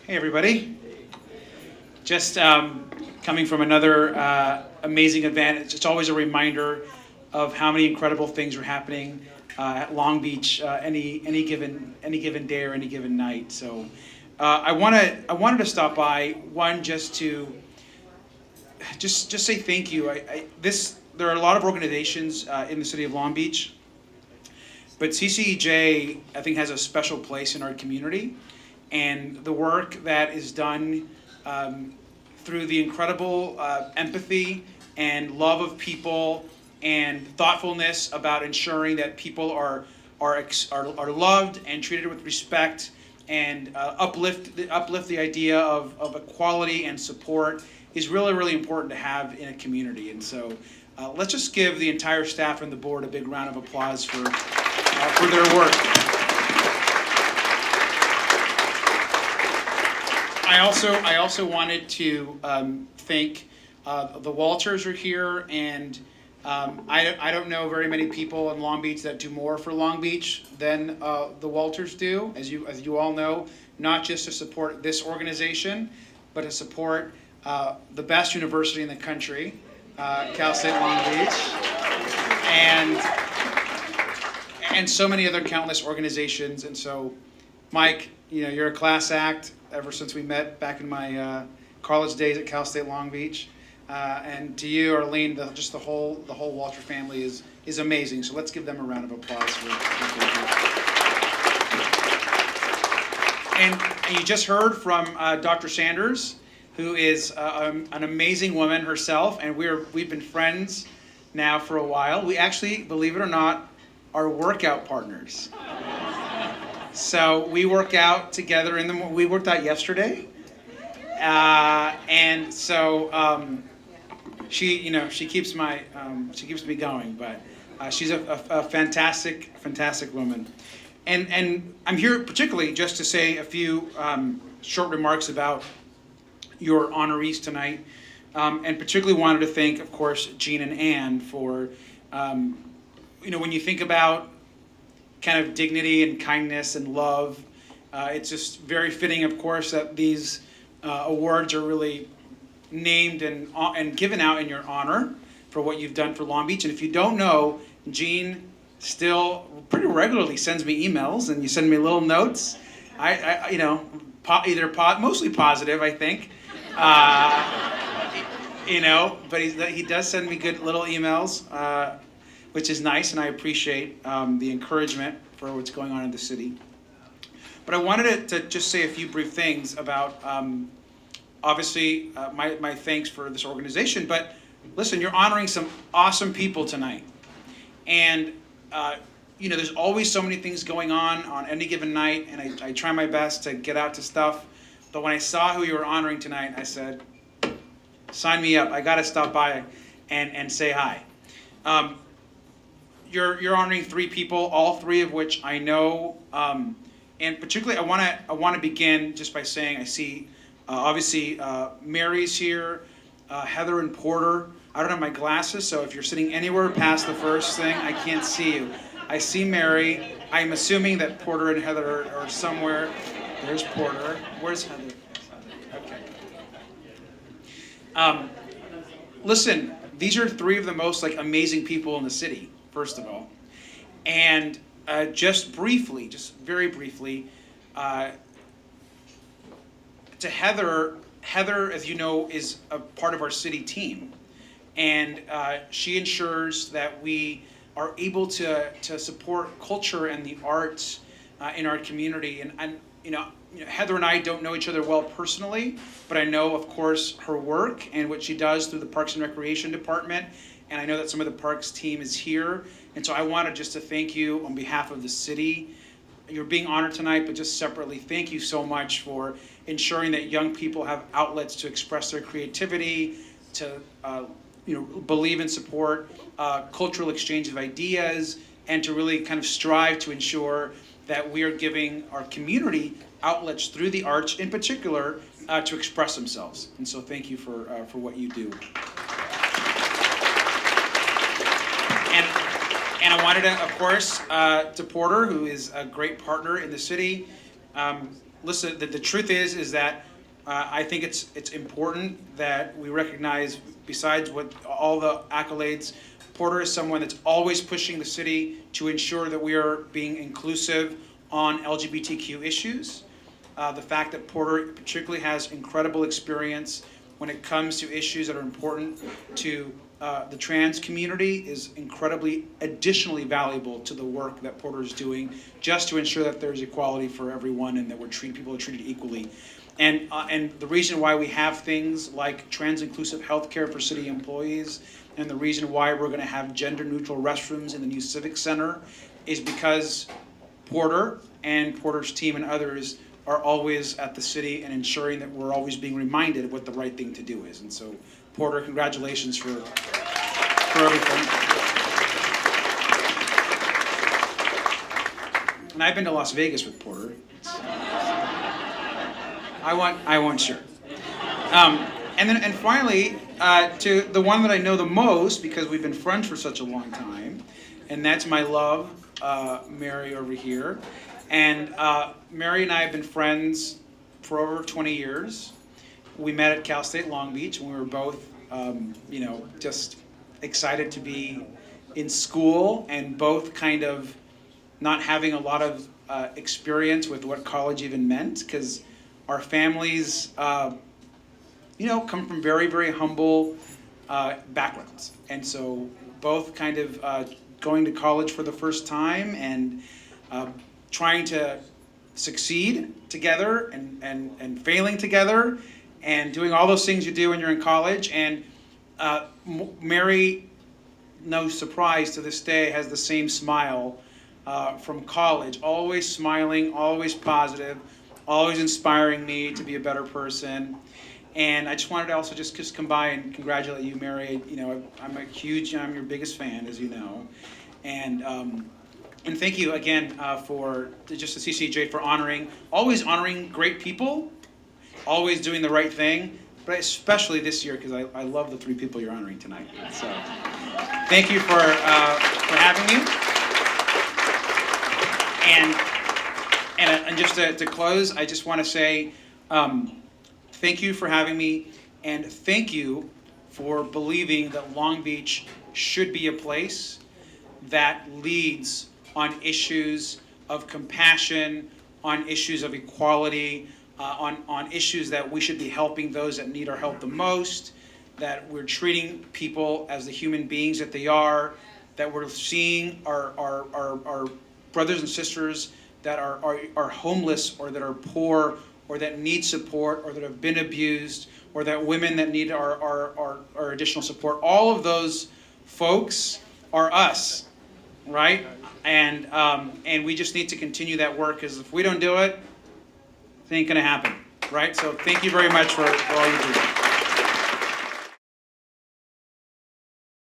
Hey everybody. Just coming from another amazing event. It's always a reminder of how many incredible things are happening at Long Beach any given day or any given night. So I wanted to stop by, one, just to say thank you. There are a lot of organizations in the city of Long Beach, but CCEJ I think has a special place in our community. And the work that is done through the incredible empathy and love of people and thoughtfulness about ensuring that people are loved and treated with respect and uplift the idea of equality and support is really, really important to have in a community. And so let's just give the entire staff and the board a big round of applause for their work. I also wanted to thank the Walters are here, and I don't know very many people in Long Beach that do more for Long Beach than the Walters do, as you all know, not just to support this organization, but to support the best university in the country, Cal State Long Beach, and so many other countless organizations. And so, Mike, you're a class act ever since we met back in my college days at Cal State Long Beach. And to you, Arlene, the whole Walter family is amazing. So let's give them a round of applause for and you just heard from Dr. Sanders, who is an amazing woman herself, and we've been friends now for a while. We actually, believe it or not, are workout partners. So we work out together in the morning. We worked out yesterday, and so she keeps me going. But she's a fantastic woman, and I'm here particularly just to say a few short remarks about your honorees tonight, and particularly wanted to thank, of course, Jean and Ann for when you think about kind of dignity and kindness and love. It's just very fitting, of course, that these awards are really named and given out in your honor for what you've done for Long Beach. And if you don't know, Jean still pretty regularly sends me emails, and you send me little notes. Mostly positive, I think. But he does send me good little emails. Which is nice, and I appreciate the encouragement for what's going on in the city. But I wanted to just say a few brief things about, obviously, my thanks for this organization. But listen, you're honoring some awesome people tonight. And, there's always so many things going on any given night, and I try my best to get out to stuff. But when I saw who you were honoring tonight, I said, sign me up. I got to stop by and say hi. You're honoring three people, all three of which I know, and particularly I want to begin just by saying I see obviously Mary's here, Heather and Porter. I don't have my glasses, so if you're sitting anywhere past the first thing, I can't see you. I see Mary. I'm assuming that Porter and Heather are somewhere. There's Porter. Where's Heather? Okay. Listen, these are three of the most amazing people in the city. First of all, and just very briefly, to Heather, as you know, is a part of our city team, and she ensures that we are able to support culture and the arts in our community. And Heather and I don't know each other well personally, but I know, of course, her work and what she does through the Parks and Recreation Department. And I know that some of the Parks team is here. And so I wanted just to thank you on behalf of the city. You're being honored tonight, but just separately, thank you so much for ensuring that young people have outlets to express their creativity, to believe and support cultural exchange of ideas, and to really kind of strive to ensure that we are giving our community outlets through the arts in particular to express themselves. And so thank you for what you do. And I wanted to, of course, to Porter, who is a great partner in the city. listen, the truth is that I think it's important that we recognize, besides what all the accolades, Porter is someone that's always pushing the city to ensure that we are being inclusive on LGBTQ issues. The fact that Porter particularly has incredible experience when it comes to issues that are important to the trans community is incredibly additionally valuable to the work that Porter is doing, just to ensure that there's equality for everyone and that people are treated equally. And the reason why we have things like trans-inclusive healthcare for city employees, and the reason why we're going to have gender-neutral restrooms in the new Civic Center is because Porter and Porter's team and others are always at the city and ensuring that we're always being reminded of what the right thing to do is. And so, Porter, congratulations for everything. And I've been to Las Vegas with Porter. I won't share. And finally, to the one that I know the most, because we've been friends for such a long time, and that's my love, Mary over here. And Mary and I have been friends for over 20 years. We met at Cal State Long Beach, and we were both, just excited to be in school, and both kind of not having a lot of experience with what college even meant, because our families, come from very, very humble backgrounds. And so both kind of going to college for the first time and trying to succeed together and failing together and doing all those things you do when you're in college. And Mary, no surprise to this day, has the same smile from college, always smiling, always positive, always inspiring me to be a better person. And I just wanted to also just come by and congratulate you, Mary. I'm your biggest fan, as you know. And thank you again for just the CCJ for always honoring great people, always doing the right thing, but especially this year, because I love the 3 people you're honoring tonight. So thank you for having me. And just to close, I just want to say thank you for having me, and thank you for believing that Long Beach should be a place that leads on issues of compassion, on issues of equality, on issues that we should be helping those that need our help the most, that we're treating people as the human beings that they are, that we're seeing our brothers and sisters that are homeless or that are poor or that need support or that have been abused or that women that need our additional support. All of those folks are us, right? And we just need to continue that work, because if we don't do it, it ain't going to happen, right? So thank you very much for all you do.